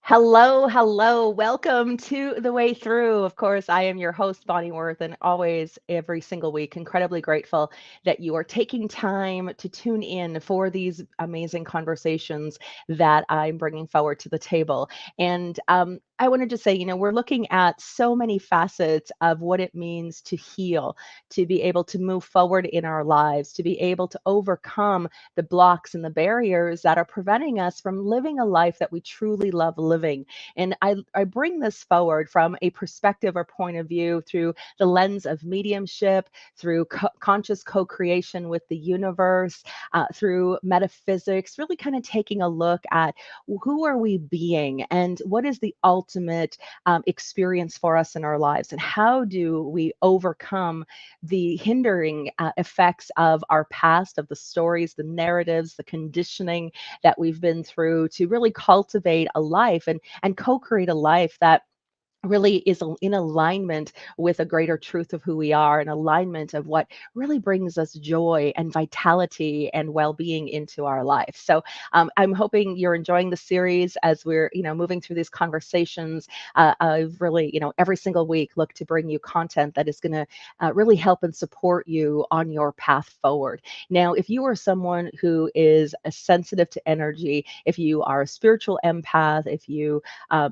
Hello, hello. Welcome to The Way Through. Of course, I am your host, Bonnie Worth, and always, every single week, incredibly grateful that you are taking time to tune in for these amazing conversations that I'm bringing forward to the table. And I wanted to say, we're looking at so many facets of what it means to heal, to be able to move forward in our lives, to be able to overcome the blocks and the barriers that are preventing us from living a life that we truly love living. And I bring this forward from a perspective or point of view through the lens of mediumship, through conscious co creation with the universe, through metaphysics, really kind of taking a look at who are we being and what is the ultimate experience for us in our lives, and how do we overcome the hindering effects of our past, of the stories, the narratives, the conditioning that we've been through to really cultivate a life and co-create a life that really is in alignment with a greater truth of who we are, an alignment of what really brings us joy and vitality and well-being into our life. So I'm hoping you're enjoying the series as we're moving through these conversations. I've really every single week look to bring you content that is going to really help and support you on your path forward. Now, if you are someone who is sensitive to energy, if you are a spiritual empath, if you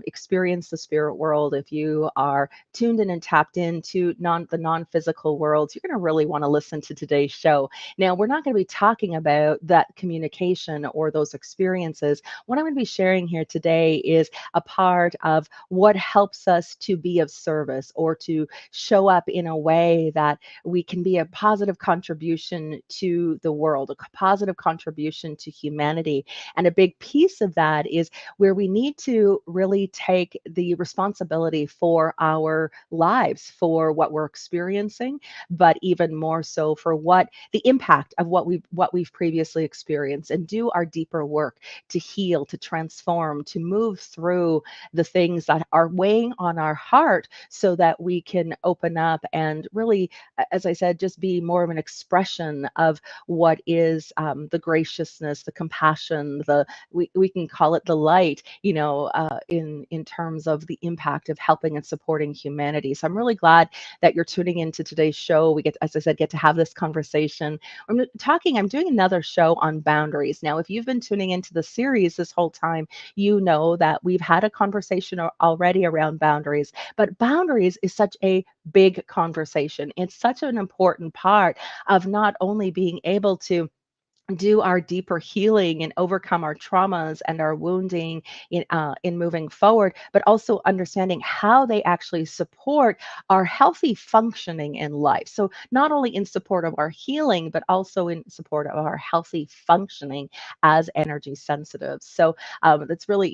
experience the spirit world, if you are tuned in and tapped into the non-physical worlds, you're going to really want to listen to today's show. Now, we're not going to be talking about that communication or those experiences. What I'm going to be sharing here today is a part of what helps us to be of service or to show up in a way that we can be a positive contribution to the world, a positive contribution to humanity. And a big piece of that is where we need to really take the responsibility for our lives, for what we're experiencing, but even more so for what the impact of what we've previously experienced, and do our deeper work to heal, to transform, to move through the things that are weighing on our heart so that we can open up and really, as I said, just be more of an expression of what is the graciousness, the compassion, we can call it the light, in terms of the impact of helping and supporting humanity. So I'm really glad that you're tuning into today's show. We get, as I said, get to have this conversation. I'm doing another show on boundaries. Now, if you've been tuning into the series this whole time, you know that we've had a conversation already around boundaries, but boundaries is such a big conversation. It's such an important part of not only being able to do our deeper healing and overcome our traumas and our wounding in moving forward, but also understanding how they actually support our healthy functioning in life. So not only in support of our healing, but also in support of our healthy functioning as energy sensitive. So that's really,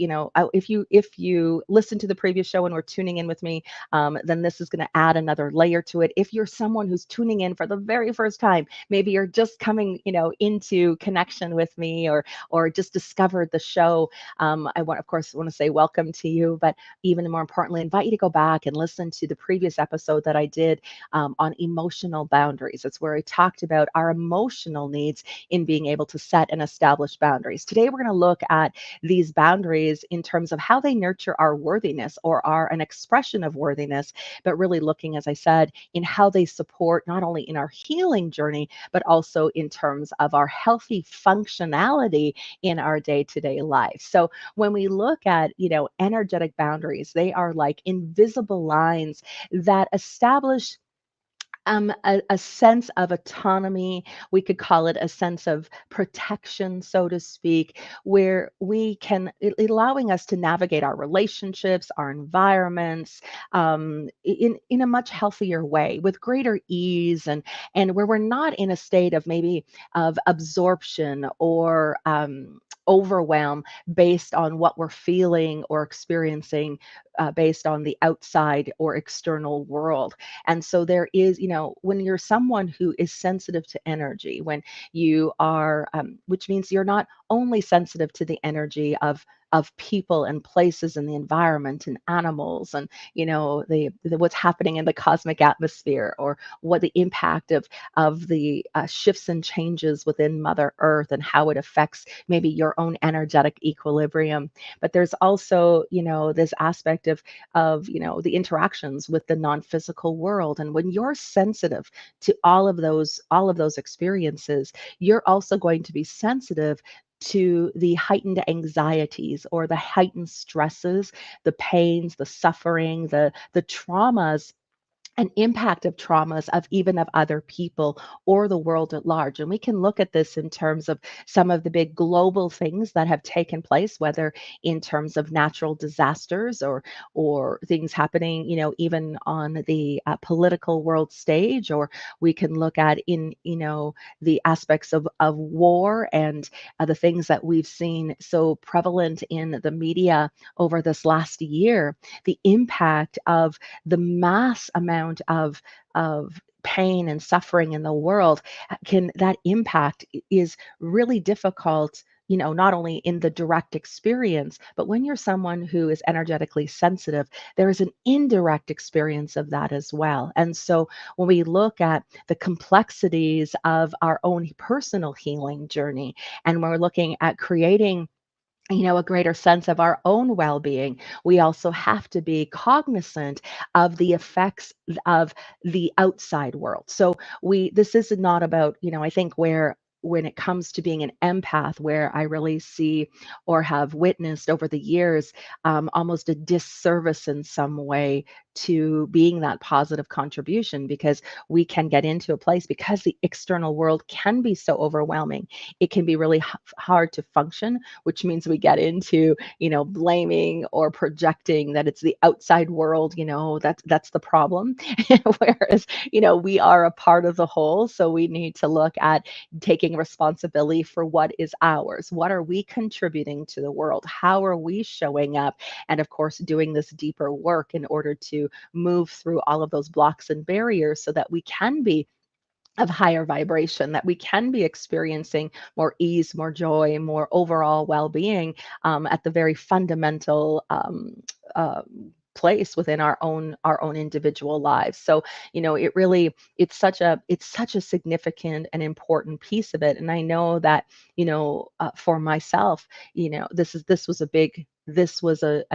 if you listen to the previous show and were tuning in with me, then this is going to add another layer to it. If you're someone who's tuning in for the very first time, maybe you're just coming, into connection with me, or just discovered the show. I want, of course, want to say welcome to you, but even more importantly, invite you to go back and listen to the previous episode that I did on emotional boundaries. It's where I talked about our emotional needs in being able to set and establish boundaries. Today, we're going to look at these boundaries in terms of how they nurture our worthiness, or are an expression of worthiness, but really looking, as I said, in how they support not only in our healing journey, but also in terms of our healthy functionality in our day-to-day life. So when we look at, energetic boundaries, they are like invisible lines that establish a sense of autonomy. We could call it a sense of protection, so to speak, where we can, allowing us to navigate our relationships, our environments, in a much healthier way, with greater ease, and where we're not in a state of maybe of absorption or overwhelm based on what we're feeling or experiencing, based on the outside or external world. And so there is, when you're someone who is sensitive to energy, when you are, which means you're not only sensitive to the energy of of people and places and the environment and animals, and the what's happening in the cosmic atmosphere, or what the impact of the shifts and changes within Mother Earth and how it affects maybe your own energetic equilibrium. But there's also, this aspect of the interactions with the non-physical world. And when you're sensitive to all of those experiences, you're also going to be sensitive to the heightened anxieties or the heightened stresses, the pains, the suffering, the traumas, an impact of traumas of even of other people or the world at large. And we can look at this in terms of some of the big global things that have taken place, whether in terms of natural disasters or things happening, even on the political world stage. Or we can look at in the aspects of war, and the things that we've seen so prevalent in the media over this last year, the impact of the mass amount of pain and suffering in the world. Can that impact is really difficult, not only in the direct experience, but when you're someone who is energetically sensitive, there is an indirect experience of that as well. And so when we look at the complexities of our own personal healing journey, and we're looking at creating a greater sense of our own well-being, we also have to be cognizant of the effects of the outside world. So this is not about, I think, where when it comes to being an empath, where I really see or have witnessed over the years, almost a disservice in some way to being that positive contribution, because we can get into a place, because the external world can be so overwhelming, it can be really hard to function, which means we get into, blaming or projecting that it's the outside world, that's the problem. Whereas, we are a part of the whole. So we need to look at taking responsibility for what is ours. What are we contributing to the world? How are we showing up? And of course, doing this deeper work in order to move through all of those blocks and barriers so that we can be of higher vibration, that we can be experiencing more ease, more joy, more overall well-being, at the very fundamental uh, place within our own individual lives. So it's such a significant and important piece of it. And I know that for myself, this was a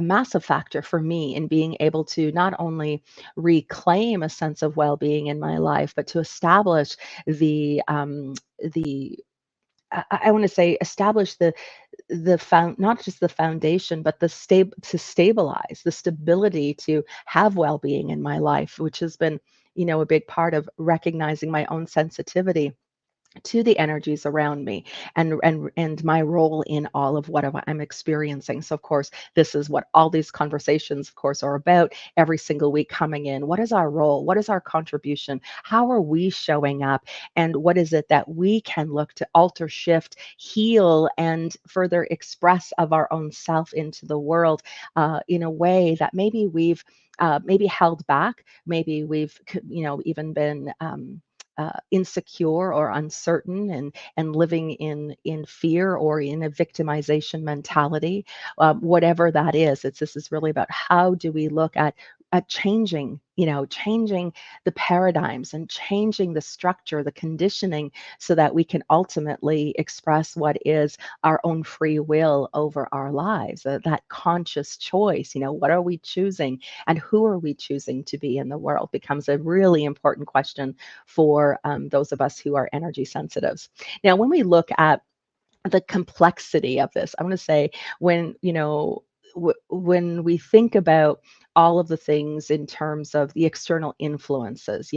massive factor for me in being able to not only reclaim a sense of well-being in my life, but to establish the I want to say establish the found not just the foundation, but to stabilize the stability to have well-being in my life, which has been a big part of recognizing my own sensitivity to the energies around me, and my role in all of what I'm experiencing. So of course, this is what all these conversations of course are about every single week coming in. What is our role? What is our contribution? How are we showing up? And what is it that we can look to alter, shift, heal, and further express of our own self into the world, in a way that maybe we've maybe held back, maybe we've even been insecure or uncertain, and living in fear or in a victimization mentality, whatever that is. This is really about how do we look at changing the paradigms and changing the structure, the conditioning, so that we can ultimately express what is our own free will over our lives, that conscious choice. What are we choosing, and who are we choosing to be in the world, becomes a really important question for those of us who are energy sensitives. Now, when we look at the complexity of this, I want to say, when when we think about all of the things in terms of the external influences,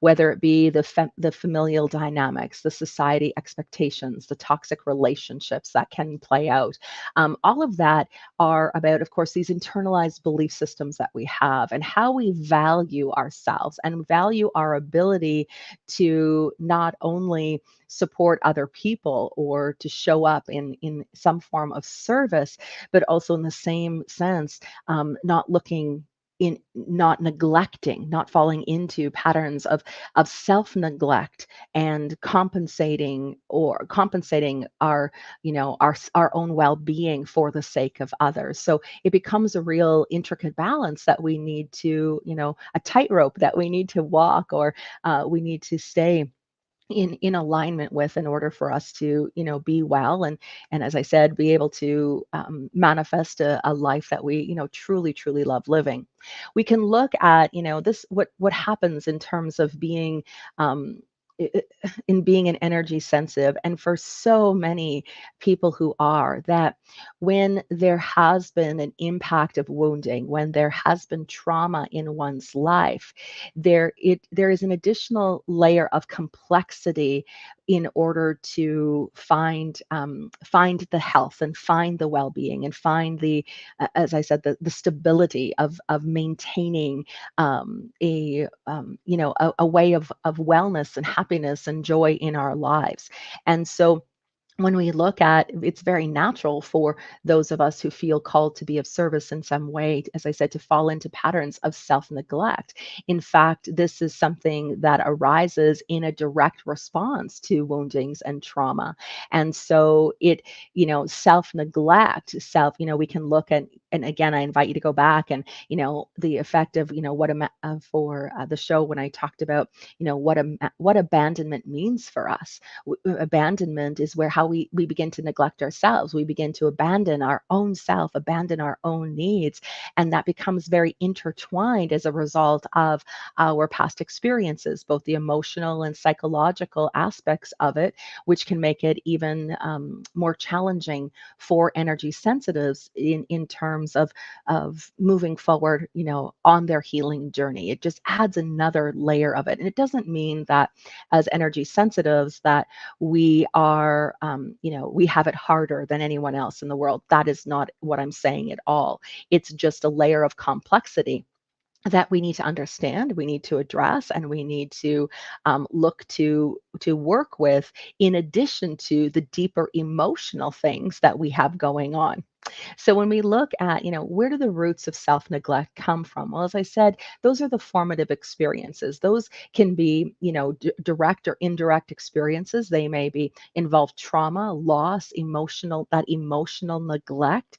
whether it be the familial dynamics, the society expectations, the toxic relationships that can play out, all of that are about, of course, these internalized belief systems that we have, and how we value ourselves and value our ability to not only support other people or to show up in some form of service, but also in the same sense, not looking in not neglecting, not falling into patterns of self-neglect and compensating our, our own well-being for the sake of others. So it becomes a real intricate balance that we need to, a tightrope that we need to walk, or we need to stay in alignment with, in order for us to, be well, and as I said, be able to manifest a life that we, truly truly love living. We can look at, this, what happens in terms of being, um, in being an energy sensitive, and for so many people who are that, when there has been an impact of wounding, when there has been trauma in one's life, there is an additional layer of complexity in order to find the health, and find the well-being, and find the, as I said, the stability of maintaining a way of wellness and happiness and joy in our lives. And so when we look at, it's very natural for those of us who feel called to be of service in some way, as I said, to fall into patterns of self-neglect. In fact, this is something that arises in a direct response to woundings and trauma. And so it, self-neglect, we can look at, and again, I invite you to go back and, the effect of, for the show, when I talked about, what abandonment means for us. Abandonment is where, how we begin to neglect ourselves. We begin to abandon our own self, abandon our own needs, and that becomes very intertwined as a result of our past experiences, both the emotional and psychological aspects of it, which can make it even more challenging for energy sensitives in terms of moving forward, on their healing journey. It just adds another layer of it, and it doesn't mean that as energy sensitives that we are, we have it harder than anyone else in the world. That is not what I'm saying at all. It's just a layer of complexity that we need to understand, we need to address, and we need to look to work with, in addition to the deeper emotional things that we have going on. So when we look at, where do the roots of self-neglect come from? Well, as I said, those are the formative experiences. Those can be, direct or indirect experiences. They may be involve trauma, loss, that emotional neglect.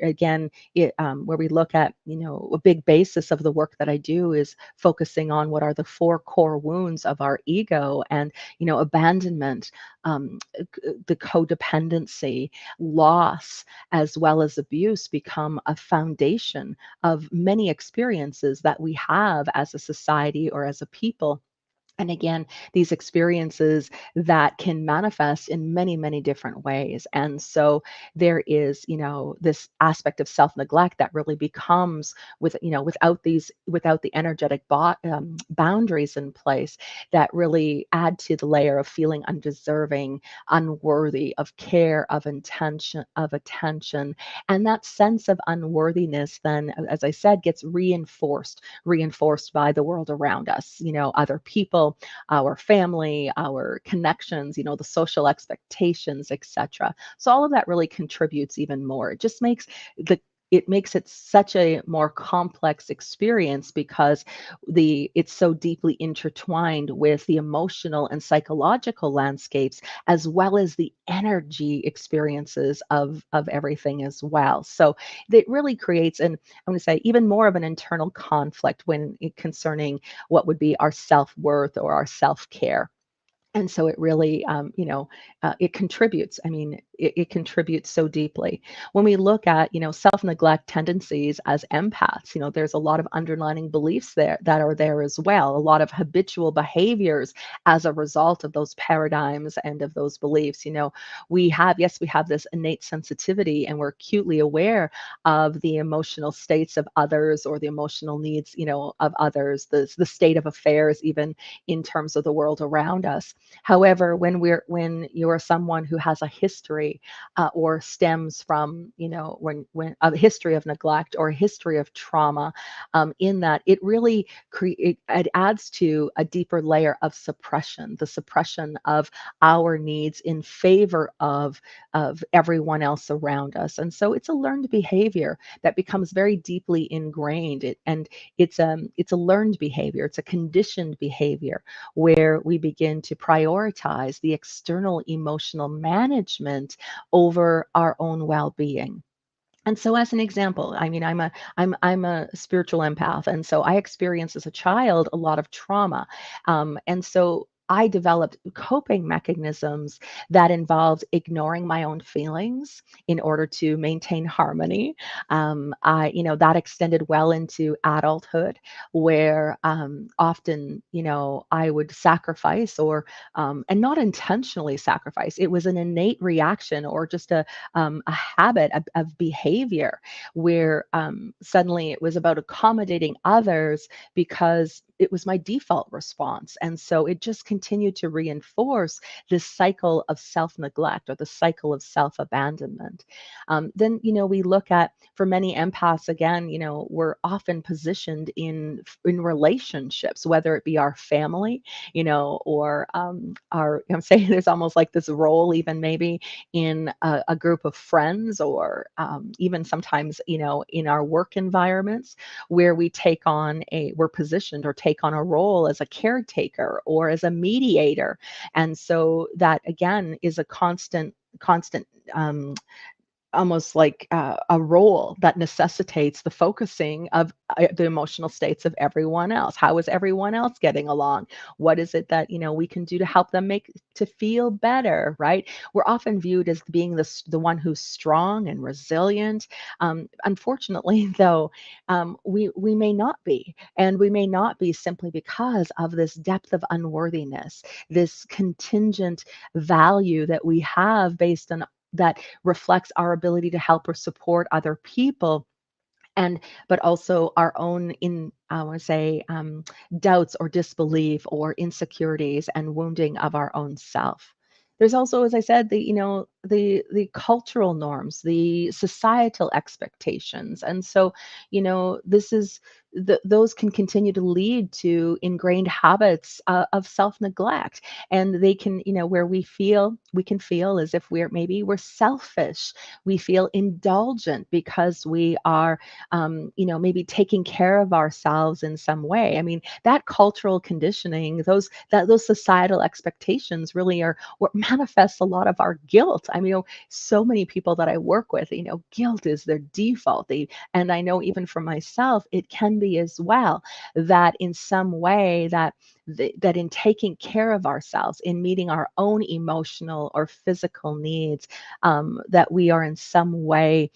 Again, where we look at, a big basis of the work that I do is focusing on what are the four core wounds of our ego, and, abandonment, the codependency, loss, as well as abuse become a foundation of many experiences that we have as a society or as a people. And again, these experiences that can manifest in many, many different ways. And so there is, this aspect of self-neglect that really becomes with, without the energetic boundaries in place, that really add to the layer of feeling undeserving, unworthy of care, of intention, of attention. And that sense of unworthiness then, as I said, gets reinforced by the world around us, other people, our family, our connections, the social expectations, etc. So all of that really contributes even more. The it makes it such a more complex experience, because it's so deeply intertwined with the emotional and psychological landscapes, as well as the energy experiences of everything as well. So it really creates, and I'm going to say, even more of an internal conflict concerning what would be our self-worth or our self-care. And so it really, it contributes. I mean, it contributes so deeply. When we look at, self-neglect tendencies as empaths, there's a lot of underlying beliefs there that are there as well. A lot of habitual behaviors as a result of those paradigms and of those beliefs. We have this innate sensitivity, and we're acutely aware of the emotional states of others, or the emotional needs, of others, the state of affairs, even in terms of the world around us. However, when you are someone who has a history history or stems from, when a history of neglect or a history of trauma, in that it really it adds to a deeper layer of suppression, the suppression of our needs in favor of everyone else around us. And so it's a learned behavior that becomes very deeply ingrained. And it's a learned behavior. It's a conditioned behavior where we begin to prioritize the external emotional management over our own well-being. And so as an example, I mean, I'm a spiritual empath, and so I experienced as a child a lot of trauma. And so I developed coping mechanisms that involved ignoring my own feelings in order to maintain harmony. That extended well into adulthood, where often, I would sacrifice and not intentionally sacrifice. It was an innate reaction or just a habit of behavior where suddenly it was about accommodating others because it was my default response. And so it just continued to reinforce this cycle of self neglect or the cycle of self abandonment. Then, we look at, for many empaths, again, we're often positioned in relationships, whether it be our family, or I'm saying there's almost like this role, even maybe in a group of friends, or even sometimes, in our work environments, where we're positioned or take on a role as a caretaker or as a mediator. And so that again is a constant almost like a role that necessitates the focusing of the emotional states of everyone else. How is everyone else getting along? What is it that we can do to help them make to feel better? Right? We're often viewed as being the one who's strong and resilient. Unfortunately, though, we may not be, and we may not be simply because of this depth of unworthiness, this contingent value that we have based on that reflects our ability to help or support other people, and but also our own I want to say doubts or disbelief or insecurities and wounding of our own self. There's also, as I said, the cultural norms, the societal expectations. And so this is those can continue to lead to ingrained habits of self-neglect. And they can, where we can feel as if we're selfish. We feel indulgent because we are maybe taking care of ourselves in some way. I mean, that cultural conditioning, those societal expectations really are what manifests a lot of our guilt. I mean, so many people that I work with, guilt is their default. And I know even for myself, it can be as well, that in some way that in taking care of ourselves, in meeting our own emotional or physical needs, that we are in some way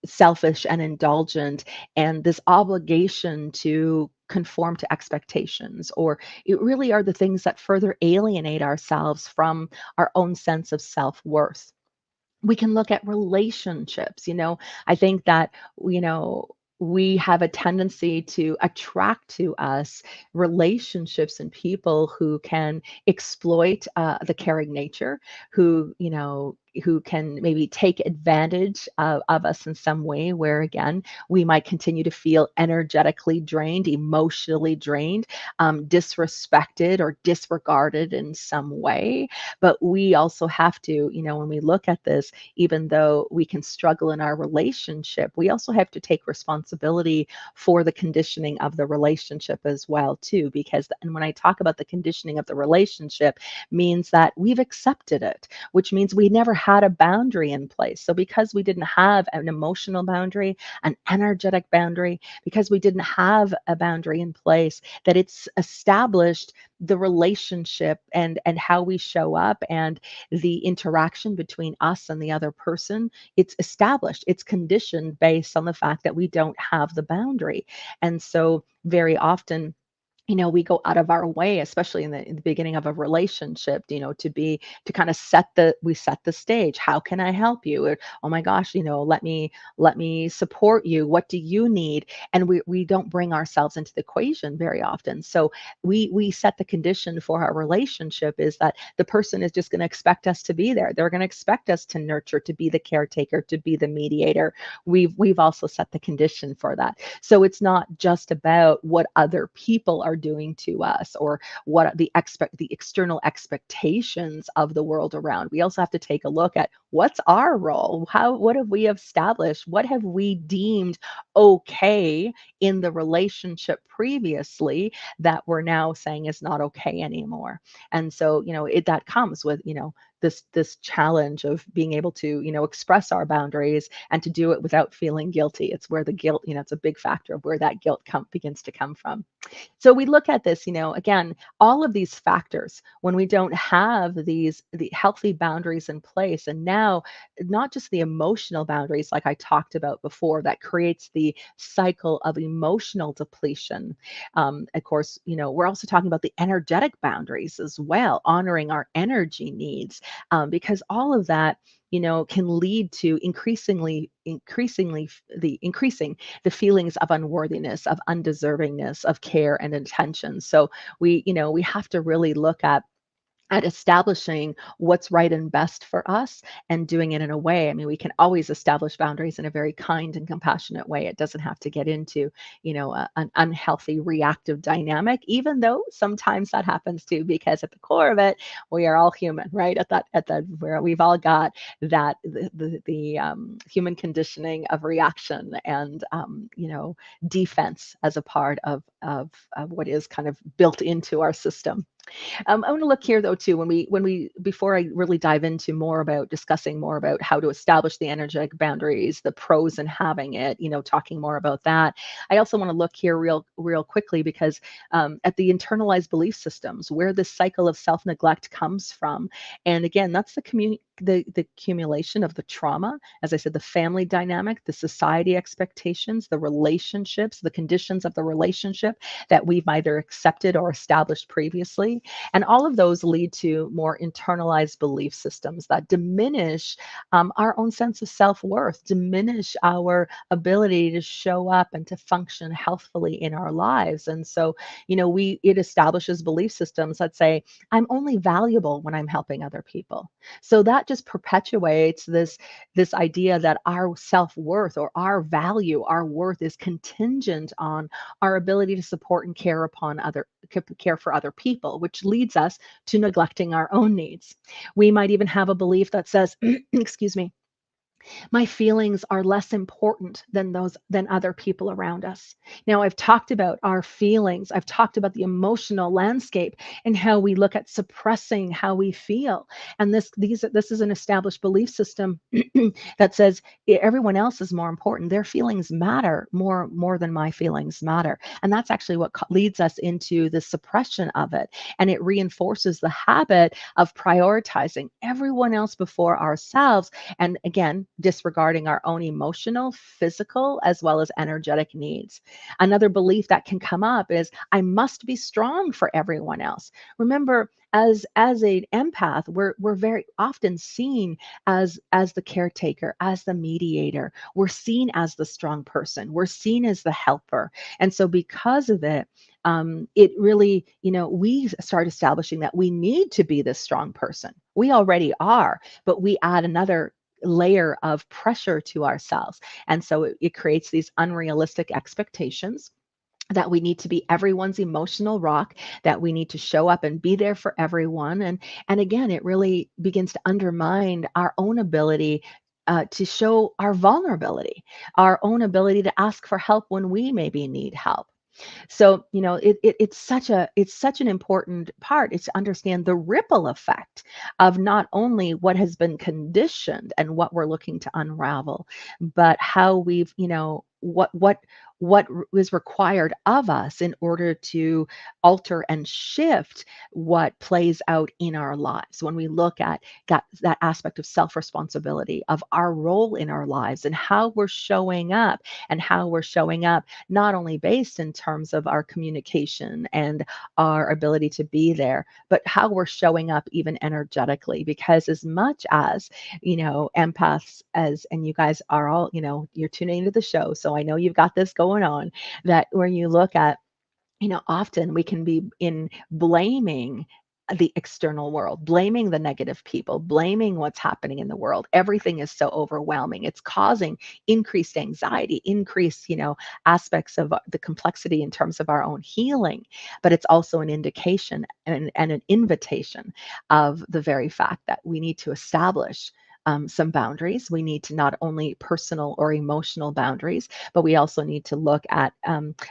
selfish and indulgent, and this obligation to conform to expectations, or it really are the things that further alienate ourselves from our own sense of self-worth. We can look at relationships. I think that we have a tendency to attract to us relationships and people who can exploit the caring nature, who can maybe take advantage of us in some way, where again we might continue to feel energetically drained, emotionally drained, disrespected or disregarded in some way. But we also have to, when we look at this, even though we can struggle in our relationship, we also have to take responsibility for the conditioning of the relationship as well too. And when I talk about the conditioning of the relationship, means that we've accepted it, which means we never had a boundary in place. So because we didn't have an emotional boundary, an energetic boundary, because we didn't have a boundary in place, that it's established the relationship and how we show up and the interaction between us and the other person, it's established, it's conditioned based on the fact that we don't have the boundary. And so very often we go out of our way, especially in the beginning of a relationship, to kind of set the stage. How can I help you? Or, oh my gosh, let me support you. What do you need? And we don't bring ourselves into the equation very often. So we set the condition for our relationship is that the person is just going to expect us to be there. They're going to expect us to nurture, to be the caretaker, to be the mediator. We've also set the condition for that. So it's not just about what other people are doing to us or what the external expectations of the world around. We also have to take a look at what's our role? What have we established? What have we deemed okay in the relationship previously that we're now saying is not okay anymore? And so, that comes with, this challenge of being able to, express our boundaries and to do it without feeling guilty. It's where the guilt, it's a big factor of where that guilt begins to come from. So we look at this, again, all of these factors when we don't have the healthy boundaries in place, and now not just the emotional boundaries like I talked about before, that creates the cycle of emotional depletion. Of course, we're also talking about the energetic boundaries as well, honoring our energy needs, because all of that can lead to increasing the feelings of unworthiness, of undeservingness, of care and attention. So we have to really look at establishing what's right and best for us and doing it in a way. I mean, we can always establish boundaries in a very kind and compassionate way. It doesn't have to get into, an unhealthy reactive dynamic, even though sometimes that happens too, because at the core of it, we are all human, right? At that where we've all got that the human conditioning of reaction and defense as a part of what is kind of built into our system. I want to look here though too when we before I really dive into more about discussing more about how to establish the energetic boundaries, the pros in having it, talking more about that. I also want to look here real quickly because at the internalized belief systems where this cycle of self neglect comes from, and again that's the accumulation of the trauma, as I said, the family dynamic, the society expectations, the relationships, the conditions of the relationship that we've either accepted or established previously. And all of those lead to more internalized belief systems that diminish our own sense of self worth, diminish our ability to show up and to function healthfully in our lives. And so, it establishes belief systems that say, I'm only valuable when I'm helping other people. So that just perpetuates this idea that our self-worth or our value, our worth is contingent on our ability to support and care for other people, which leads us to neglecting our own needs. We might even have a belief that says, excuse me, my feelings are less important than other people around us. Now, I've talked about our feelings. I've talked about the emotional landscape and how we look at suppressing how we feel. And this is an established belief system that says everyone else is more important. Their feelings matter more than my feelings matter. And that's actually what leads us into the suppression of it. And it reinforces the habit of prioritizing everyone else before ourselves, and again, disregarding our own emotional, physical, as well as energetic needs. Another belief that can come up is I must be strong for everyone else. Remember, as an empath, we're very often seen as the caretaker, as the mediator. We're seen as the strong person. We're seen as the helper. And so because of it, it really, we start establishing that we need to be this strong person. We already are, but we add another layer of pressure to ourselves. And so it creates these unrealistic expectations that we need to be everyone's emotional rock, that we need to show up and be there for everyone. And again, it really begins to undermine our own ability to show our vulnerability, our own ability to ask for help when we maybe need help. So, it's such an important part is to understand the ripple effect of not only what has been conditioned and what we're looking to unravel, but how we've, is required of us in order to alter and shift what plays out in our lives. When we look at that aspect of self responsibility, of our role in our lives, and how we're showing up, and how we're showing up not only based in terms of our communication and our ability to be there, but how we're showing up even energetically. Because as much as, empaths, as, and you guys are all, you're tuning into the show, so I know you've got this going on, that when you look at, often we can be in blaming the external world, blaming the negative people, blaming what's happening in the world. Everything is so overwhelming. It's causing increased anxiety, increased, aspects of the complexity in terms of our own healing. But it's also an indication and an invitation of the very fact that we need to establish some boundaries. We need to not only personal or emotional boundaries, but we also need to look at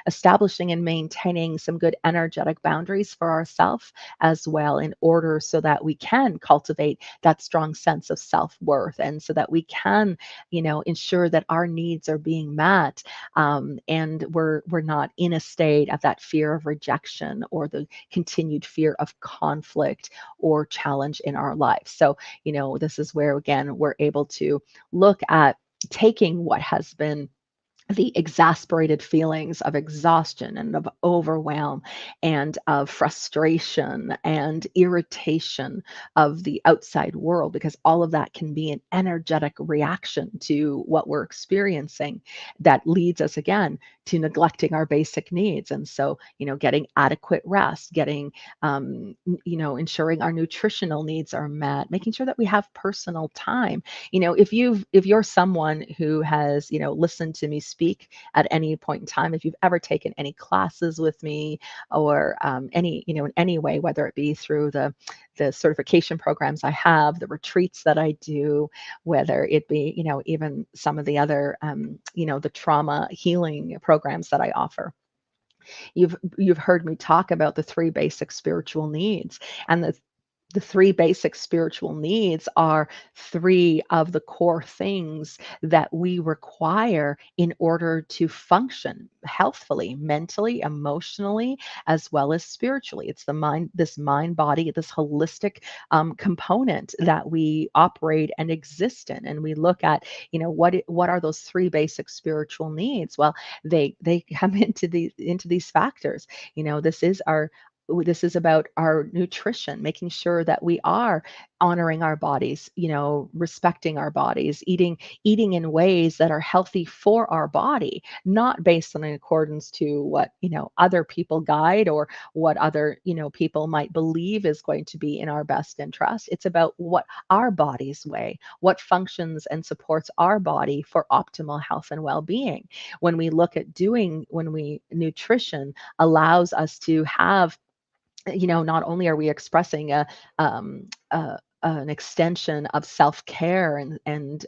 establishing and maintaining some good energetic boundaries for ourselves as well, in order so that we can cultivate that strong sense of self-worth, and so that we can, ensure that our needs are being met, and we're not in a state of that fear of rejection or the continued fear of conflict or challenge in our life. So, this is where, again, we're able to look at taking what has been the exasperated feelings of exhaustion and of overwhelm and of frustration and irritation of the outside world, because all of that can be an energetic reaction to what we're experiencing that leads us, again, to neglecting our basic needs. And so, getting adequate rest, getting, ensuring our nutritional needs are met, making sure that we have personal time. If you're someone who has, listened to me speak at any point in time, if you've ever taken any classes with me, or any, in any way, whether it be through the certification programs I have, the retreats that I do, whether it be, even some of the other, the trauma healing programs that I offer. You've heard me talk about the three basic spiritual needs, and the three basic spiritual needs are three of the core things that we require in order to function healthfully, mentally, emotionally, as well as spiritually. It's the mind, this mind body, this holistic component that we operate and exist in. And we look at, what are those three basic spiritual needs? Well, they come into these factors. This is about our nutrition, making sure that we are honoring our bodies, respecting our bodies, eating in ways that are healthy for our body, not based on in accordance to what, other people guide, or what other, people might believe is going to be in our best interest. It's about what our bodies weigh, what functions and supports our body for optimal health and well-being. When we look at when we nutrition allows us to have, not only are we expressing an extension of self-care, and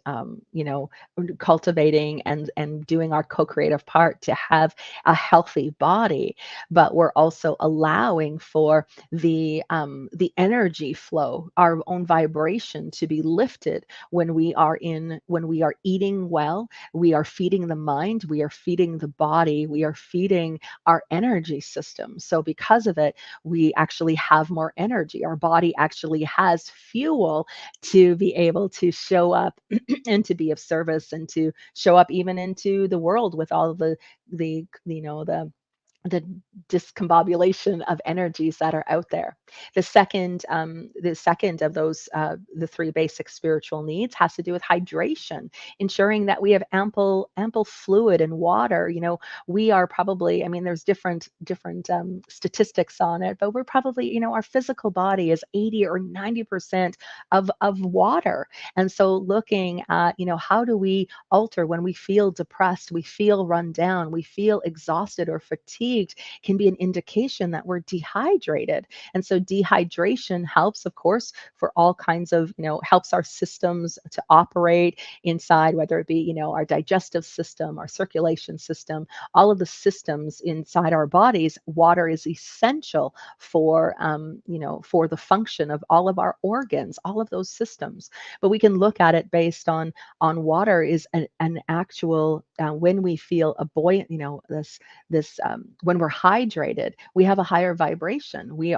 cultivating and doing our co-creative part to have a healthy body, but we're also allowing for the energy flow, our own vibration, to be lifted when we are eating well. We are feeding the mind, we are feeding the body, we are feeding our energy system. So because of it, we actually have more energy. Our body actually has fuel to be able to show up and to be of service, and to show up even into the world with all of the discombobulation of energies that are out there. The second of those, the three basic spiritual needs, has to do with hydration, ensuring that we have ample fluid and water. We are probably, I mean, there's different statistics on it, but we're probably, our physical body is 80 or 90% of water. And so looking at, how do we alter when we feel depressed, we feel run down, we feel exhausted or fatigued, fatigued can be an indication that we're dehydrated. And so dehydration helps, of course, for all kinds of, helps our systems to operate inside, whether it be, our digestive system, our circulation system, all of the systems inside our bodies. Water is essential for, for the function of all of our organs, all of those systems. But we can look at it based on water is an actual, when we feel a buoyant, when we're hydrated, we have a higher vibration. We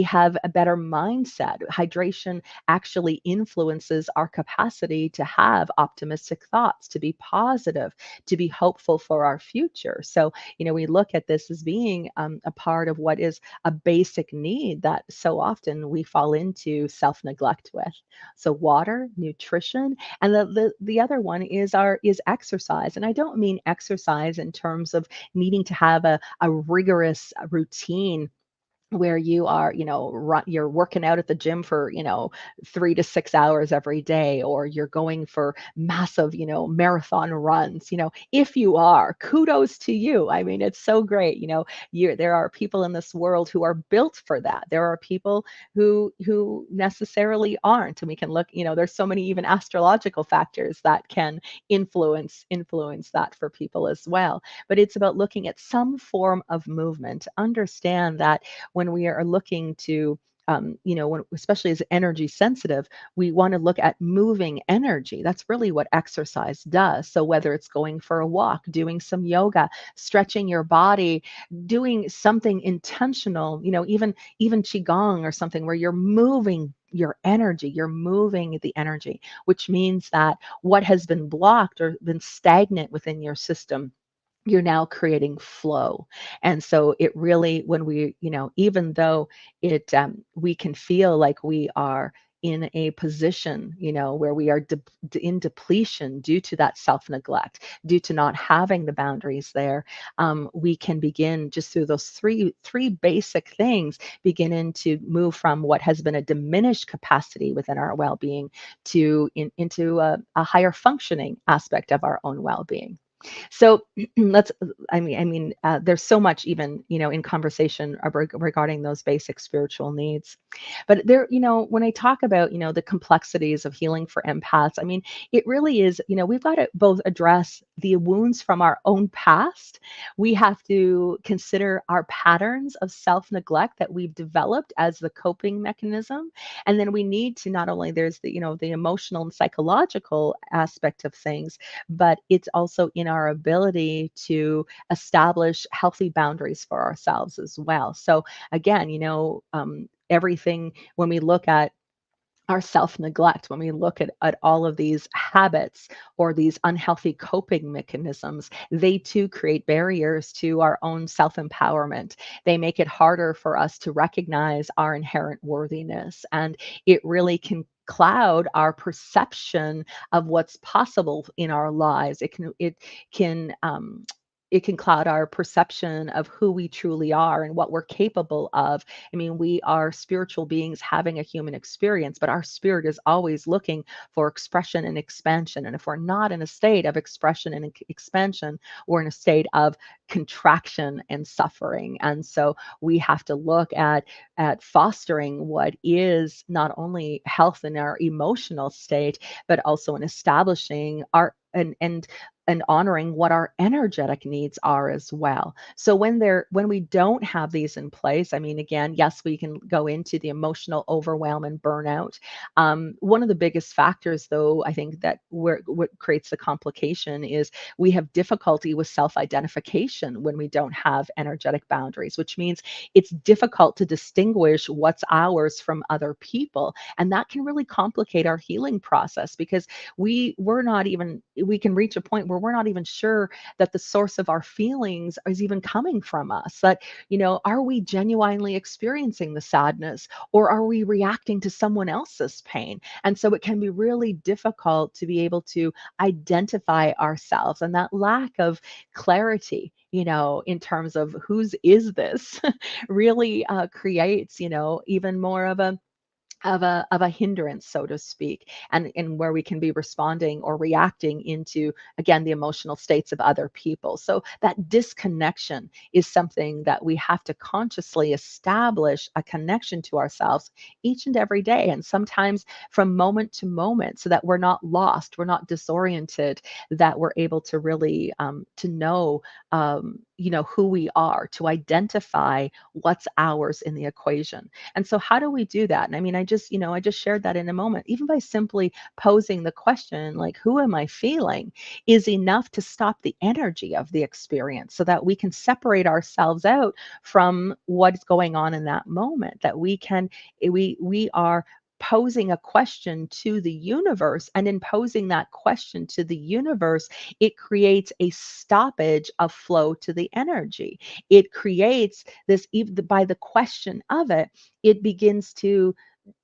have a better mindset. Hydration actually influences our capacity to have optimistic thoughts, to be positive, to be hopeful for our future. So, we look at this as being a part of what is a basic need that so often we fall into self-neglect with. So water, nutrition, and the other one is exercise. And I don't mean exercise in terms of needing to have a rigorous routine where you are, you're working out at the gym for, 3 to 6 hours every day, or you're going for massive, marathon runs. If you are, kudos to you. I mean, it's so great. There are people in this world who are built for that. There are people who necessarily aren't. And we can look, there's so many even astrological factors that can influence that for people as well. But it's about looking at some form of movement. Understand that when we are looking to especially as energy sensitive, we want to look at moving energy. That's really what exercise does. So whether it's going for a walk, doing some yoga, stretching your body, doing something intentional, even qigong or something where you're moving you're moving the energy, which means that what has been blocked or been stagnant within your system, you're now creating flow. And so it really, when we, even though we can feel like we are in a position, where we are in depletion due to that self-neglect, due to not having the boundaries there, we can begin just through those three basic things, beginning to move from what has been a diminished capacity within our well-being to into a higher functioning aspect of our own well-being. So let's, there's so much even, in conversation regarding those basic spiritual needs. But there, when I talk about, the complexities of healing for empaths, I mean, it really is, we've got to both address the wounds from our own past. We have to consider our patterns of self-neglect that we've developed as the coping mechanism. And then we need to not only, there's the, the emotional and psychological aspect of things, but it's also in our ability to establish healthy boundaries for ourselves as well. So again, everything, when we look at our self-neglect, when we look at all of these habits or these unhealthy coping mechanisms, they too create barriers to our own self-empowerment. They make it harder for us to recognize our inherent worthiness, and it really can cloud our perception of what's possible in our lives. Can it can cloud our perception of who we truly are and what we're capable of. I mean, we are spiritual beings having a human experience, but our spirit is always looking for expression and expansion. And if we're not in a state of expression and expansion, we're in a state of contraction and suffering. And so we have to look at fostering what is not only health in our emotional state, but also in establishing our and honoring what our energetic needs are as well. So when we don't have these in place, I mean, again, yes, we can go into the emotional overwhelm and burnout. One of the biggest factors, though, I think that what creates the complication is we have difficulty with self-identification when we don't have energetic boundaries, which means it's difficult to distinguish what's ours from other people. And that can really complicate our healing process, because we can reach a point where we're not even sure that the source of our feelings is even coming from us. That, are we genuinely experiencing the sadness, or are we reacting to someone else's pain? And so it can be really difficult to be able to identify ourselves, and that lack of clarity, in terms of whose is this really creates, even more of of a hindrance, so to speak, and where we can be responding or reacting into, again, the emotional states of other people. So that disconnection is something that we have to consciously establish a connection to ourselves each and every day, and sometimes from moment to moment, so that we're not lost, we're not disoriented, that we're able to really to know who we are, to identify what's ours in the equation. And so how do we do that? And I mean, I just shared that in a moment. Even by simply posing the question, like, who am I feeling, is enough to stop the energy of the experience so that we can separate ourselves out from what's going on in that moment, that we are posing a question to the universe, and in posing that question to the universe, it creates a stoppage of flow to the energy. It creates this, even by the question of it, it begins to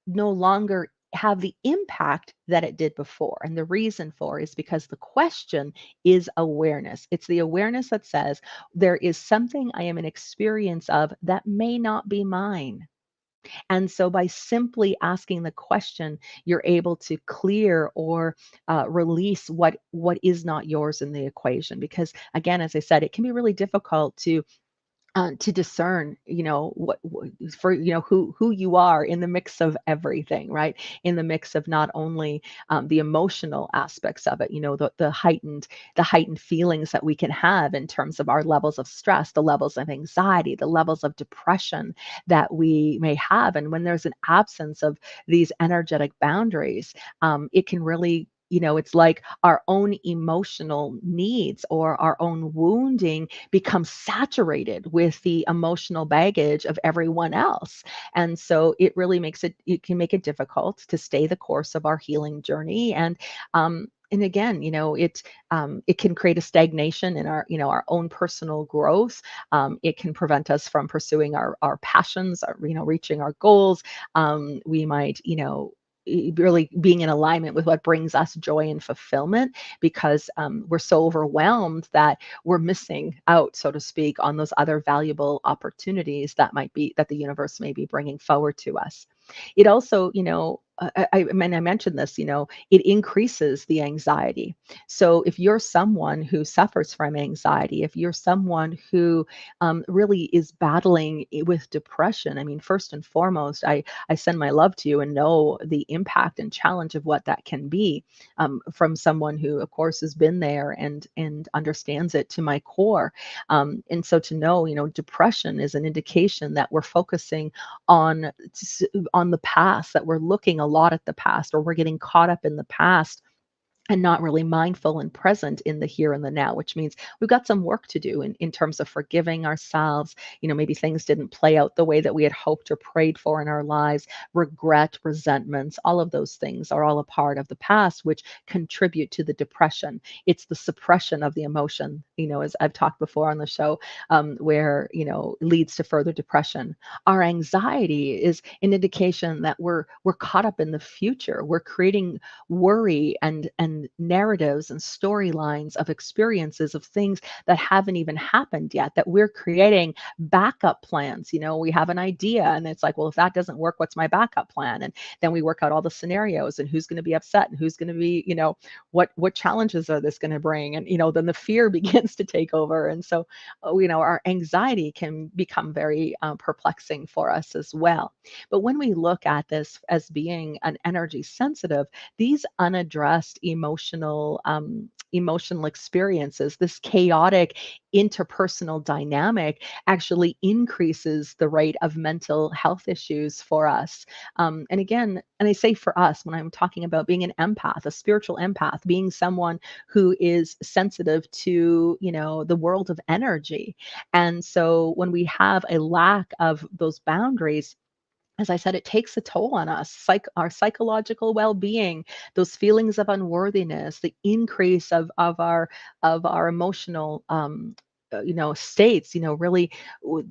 no longer have the impact that it did before. And the reason for is because the question is awareness. It's the awareness that says there is something I am in experience of that may not be mine. And so by simply asking the question, you're able to clear or release what is not yours in the equation. Because again, as I said, it can be really difficult to discern, for who you are in the mix of everything, right? In the mix of not only the emotional aspects of it, the heightened feelings that we can have in terms of our levels of stress, the levels of anxiety, the levels of depression that we may have, and when there's an absence of these energetic boundaries, it can really, it's like our own emotional needs or our own wounding become saturated with the emotional baggage of everyone else. And so it can make it difficult to stay the course of our healing journey. And again, it can create a stagnation in our own personal growth. It can prevent us from pursuing our passions, reaching our goals. We might, really being in alignment with what brings us joy and fulfillment, because we're so overwhelmed that we're missing out, so to speak, on those other valuable opportunities that the universe may be bringing forward to us. It also, I mentioned this, it increases the anxiety. So if you're someone who suffers from anxiety, if you're someone who really is battling with depression, I mean, first and foremost, I send my love to you and know the impact and challenge of what that can be, from someone who, of course, has been there and understands it to my core. And so to know, depression is an indication that we're focusing on on the past, that we're looking a lot at the past, or we're getting caught up in the past and not really mindful and present in the here and the now, which means we've got some work to do in terms of forgiving ourselves. Maybe things didn't play out the way that we had hoped or prayed for in our lives. Regret, resentments, all of those things are all a part of the past, which contribute to the depression. It's the suppression of the emotion, as I've talked before on the show, where, leads to further depression. Our anxiety is an indication that we're caught up in the future. We're creating worry and narratives and storylines of experiences of things that haven't even happened yet, that we're creating backup plans. We have an idea, and it's like, well, if that doesn't work, what's my backup plan? And then we work out all the scenarios and who's going to be upset and who's going to be, what challenges are this going to bring? And then the fear begins to take over. And so our anxiety can become very perplexing for us as well. But when we look at this as being an energy sensitive, these unaddressed emotional experiences, this chaotic interpersonal dynamic, actually increases the rate of mental health issues for us. And again, and I say for us when I'm talking about being an empath, a spiritual empath, being someone who is sensitive to, the world of energy. And so when we have a lack of those boundaries, as I said, it takes a toll on us, our psychological well-being, those feelings of unworthiness, the increase of our emotional states, really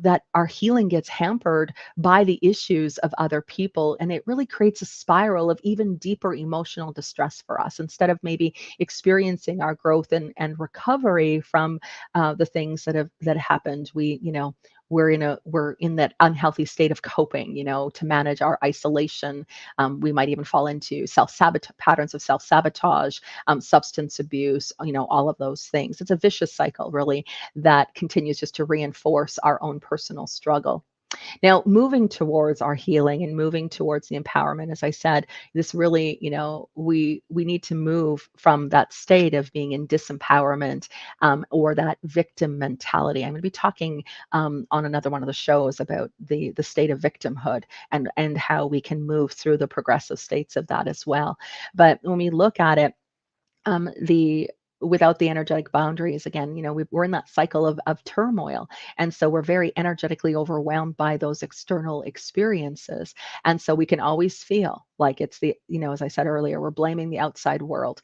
that our healing gets hampered by the issues of other people. And it really creates a spiral of even deeper emotional distress for us, instead of maybe experiencing our growth and recovery from the things that happened. we're in that unhealthy state of coping, to manage our isolation. We might even fall into self-sabotage patterns of self-sabotage, substance abuse, all of those things. It's a vicious cycle, really, that continues just to reinforce our own personal struggle. Now, moving towards our healing and moving towards the empowerment, as I said, this really, we need to move from that state of being in disempowerment, or that victim mentality. I'm going to be talking on another one of the shows about the state of victimhood, and how we can move through the progressive states of that as well. But when we look at it, the without the energetic boundaries, again, we're in that cycle of turmoil, and so we're very energetically overwhelmed by those external experiences, and so we can always feel like it's as I said earlier, we're blaming the outside world.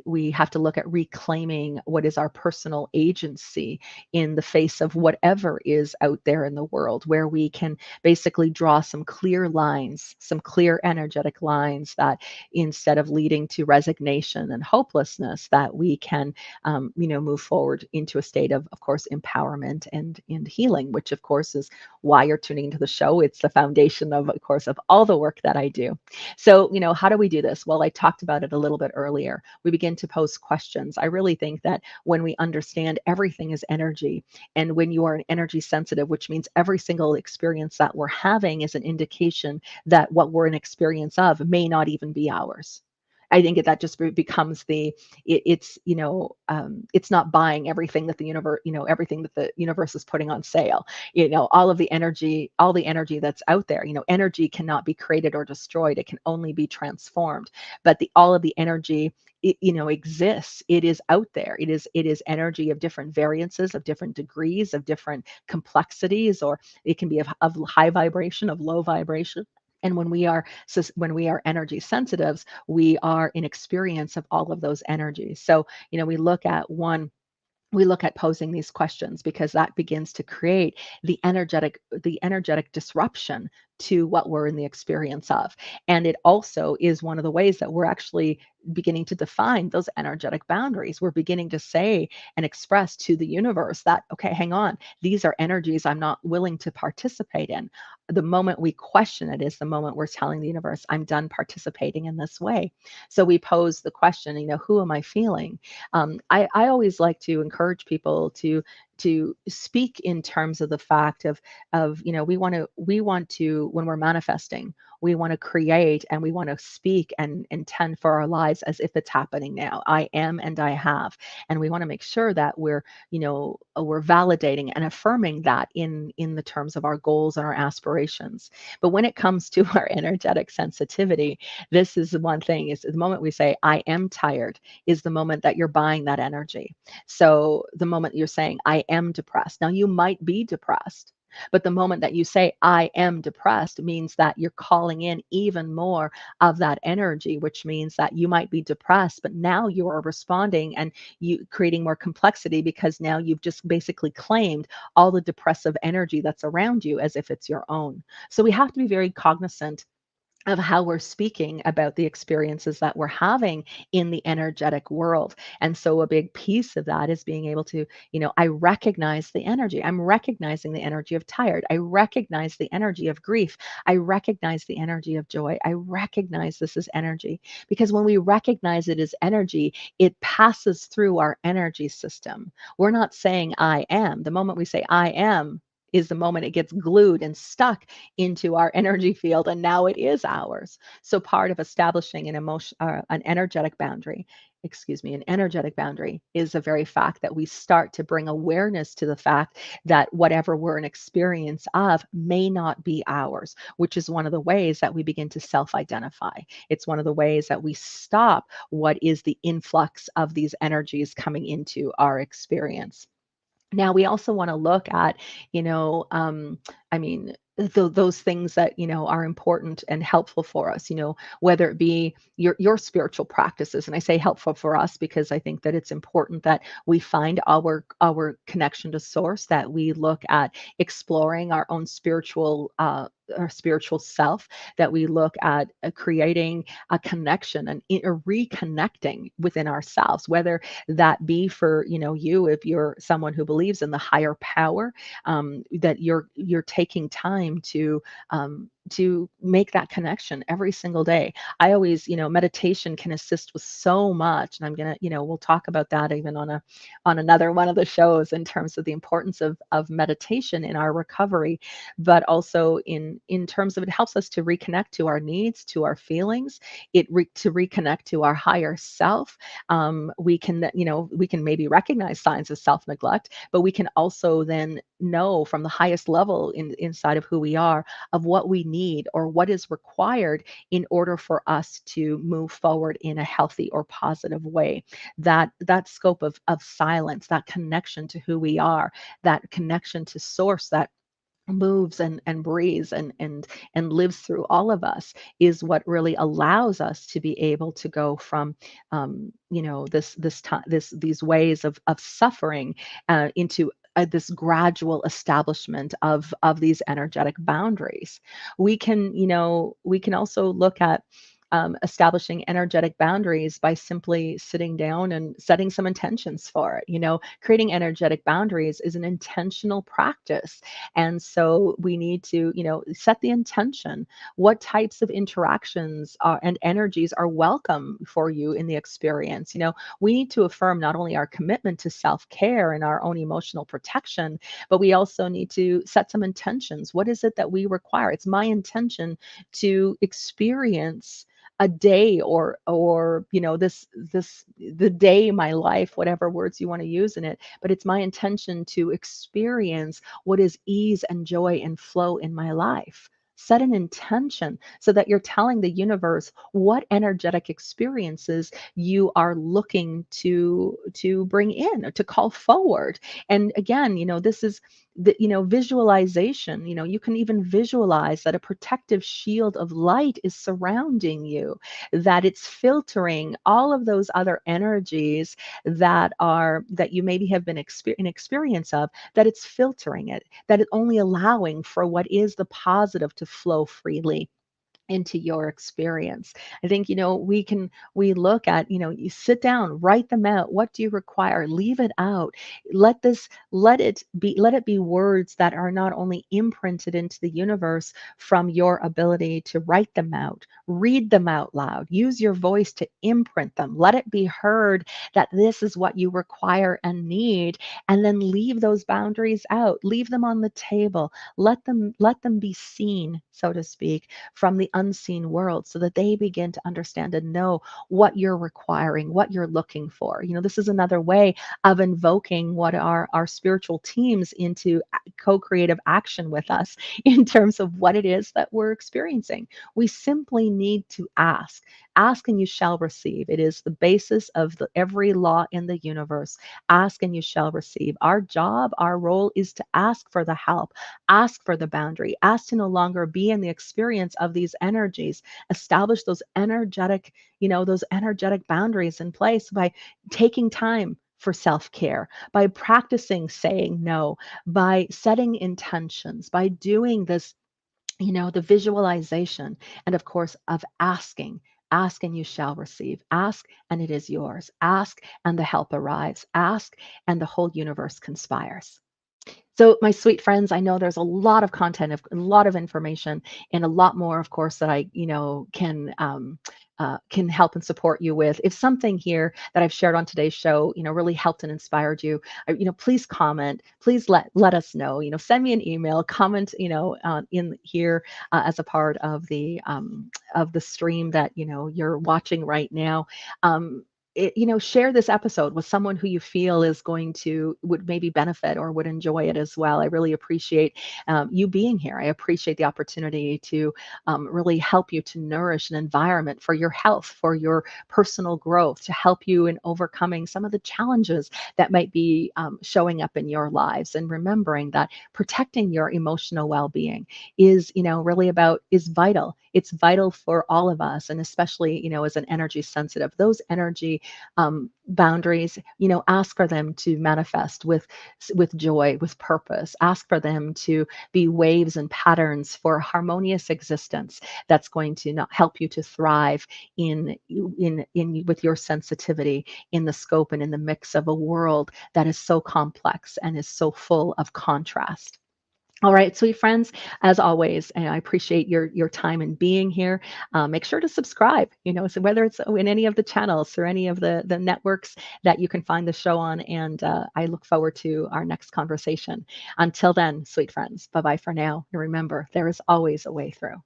We have to look at reclaiming what is our personal agency in the face of whatever is out there in the world, where we can basically draw some clear lines, some clear energetic lines, that instead of leading to resignation and hopelessness, that we can move forward into a state of course, empowerment and healing, which of course is why you're tuning into the show. It's the foundation of course, of all the work that I do. So, how do we do this? Well, I talked about it a little bit earlier. We begin to pose questions. I really think that when we understand everything is energy, and when you are an energy sensitive, which means every single experience that we're having is an indication that what we're in experience of may not even be ours. I think that just becomes it's not buying everything that the universe, everything that the universe is putting on sale. All the energy that's out there. Energy cannot be created or destroyed. It can only be transformed. But the all of the energy, exists. It is out there. It is energy of different variances, of different degrees, of different complexities, or it can be of high vibration, of low vibration. And when we are energy sensitives, we are in experience of all of those energies. So, we look at posing these questions, because that begins to create the energetic disruption to what we're in the experience of. And it also is one of the ways that we're actually beginning to define those energetic boundaries. We're beginning to say and express to the universe that, okay, hang on, these are energies I'm not willing to participate in. The moment we question it is the moment we're telling the universe, I'm done participating in this way. So we pose the question, who am I feeling? I always like to encourage people to speak in terms of the fact of we want to when we're manifesting, we want to create, and we want to speak and intend for our lives as if it's happening now. I am and I have. And we want to make sure that we're validating and affirming that in the terms of our goals and our aspirations. But when it comes to our energetic sensitivity, this is the one thing: is the moment we say I am tired is the moment that you're buying that energy. So the moment you're saying, I am depressed, now you might be depressed, but the moment that you say, I am depressed, means that you're calling in even more of that energy, which means that you might be depressed, but now you are responding and you creating more complexity, because now you've just basically claimed all the depressive energy that's around you as if it's your own. So we have to be very cognizant of how we're speaking about the experiences that we're having in the energetic world. And so a big piece of that is being able to, I recognize the energy. I'm recognizing the energy of tired. I recognize the energy of grief. I recognize the energy of joy. I recognize this as energy, because when we recognize it as energy, it passes through our energy system. We're not saying I am. The moment we say I am, is the moment it gets glued and stuck into our energy field, and now it is ours. So part of establishing an energetic boundary, excuse me, an energetic boundary, is the very fact that we start to bring awareness to the fact that whatever we're in experience of may not be ours, which is one of the ways that we begin to self-identify. It's one of the ways that we stop what is the influx of these energies coming into our experience. Now, we also want to look at, I mean, those things that are important and helpful for us. Whether it be your spiritual practices, and I say helpful for us because I think that it's important that we find our connection to source, that we look at exploring our own spiritual our spiritual self, that we look at creating a connection and a reconnecting within ourselves, whether that be for, you, if you're someone who believes in the higher power, that you're taking time to make that connection every single day. I always, meditation can assist with so much, and I'm gonna, we'll talk about that even on another one of the shows, in terms of the importance of meditation in our recovery, but also in terms of, it helps us to reconnect to our needs, to our feelings, to reconnect to our higher self. We can maybe recognize signs of self neglect, but we can also then know from the highest level inside of who we are, of what we need or what is required in order for us to move forward in a healthy or positive way. That scope of silence, that connection to who we are, that connection to source that moves and breathes and lives through all of us, is what really allows us to be able to go from this time, these ways of suffering, into this gradual establishment of these energetic boundaries. We can also look at establishing energetic boundaries by simply sitting down and setting some intentions for it. Creating energetic boundaries is an intentional practice. And so we need to, set the intention. What types of interactions and energies are welcome for you in the experience? We need to affirm not only our commitment to self-care and our own emotional protection, but we also need to set some intentions. What is it that we require? It's my intention to experience a day, or this the day, my life, whatever words you want to use in it, but it's my intention to experience what is ease and joy and flow in my life. Set an intention so that you're telling the universe what energetic experiences you are looking to bring in, or to call forward. And again, this is the visualization. You can even visualize that a protective shield of light is surrounding you, that it's filtering all of those other energies that you maybe have been in experience of, that it's filtering it, that it's only allowing for what is the positive to flow freely into your experience. I think, we look at, you sit down, write them out. What do you require? Leave it out. Let it be words that are not only imprinted into the universe from your ability to write them out, read them out loud, use your voice to imprint them. Let it be heard that this is what you require and need, and then leave those boundaries out. Leave them on the table. Let them be seen, so to speak, from the unseen world, so that they begin to understand and know what you're requiring, what you're looking for. This is another way of invoking what are our spiritual teams into co-creative action with us in terms of what it is that we're experiencing. We simply need to ask. Ask and you shall receive. It is the basis of every law in the universe. Ask and you shall receive. Our job, our role is to ask for the help, ask for the boundary, ask to no longer be in the experience of these energies. Establish those energetic boundaries in place by taking time for self-care, by practicing saying no, by setting intentions, by doing this, the visualization, and of course of asking. Ask and you shall receive. Ask and it is yours. Ask and the help arrives. Ask and the whole universe conspires. So, my sweet friends, I know there's a lot of content, a lot of information, and a lot more, of course, that I, can help and support you with. If something here that I've shared on today's show, really helped and inspired you, please comment. Please let us know. Send me an email, comment, in here as a part of the stream that you're watching right now. Share this episode with someone who you feel is would maybe benefit or would enjoy it as well. I really appreciate you being here. I appreciate the opportunity to really help you to nourish an environment for your health, for your personal growth, to help you in overcoming some of the challenges that might be showing up in your lives. And remembering that protecting your emotional well-being is vital. It's vital for all of us, and especially, as an energy sensitive, those energy boundaries, ask for them to manifest with joy, with purpose. Ask for them to be waves and patterns for harmonious existence that's going to not help you to thrive in with your sensitivity in the scope and in the mix of a world that is so complex and is so full of contrast. All right, sweet friends, as always, and I appreciate your time in being here. Make sure to subscribe, so whether it's in any of the channels or any of the networks that you can find the show on. And I look forward to our next conversation. Until then, sweet friends, bye-bye for now. And remember, there is always a way through.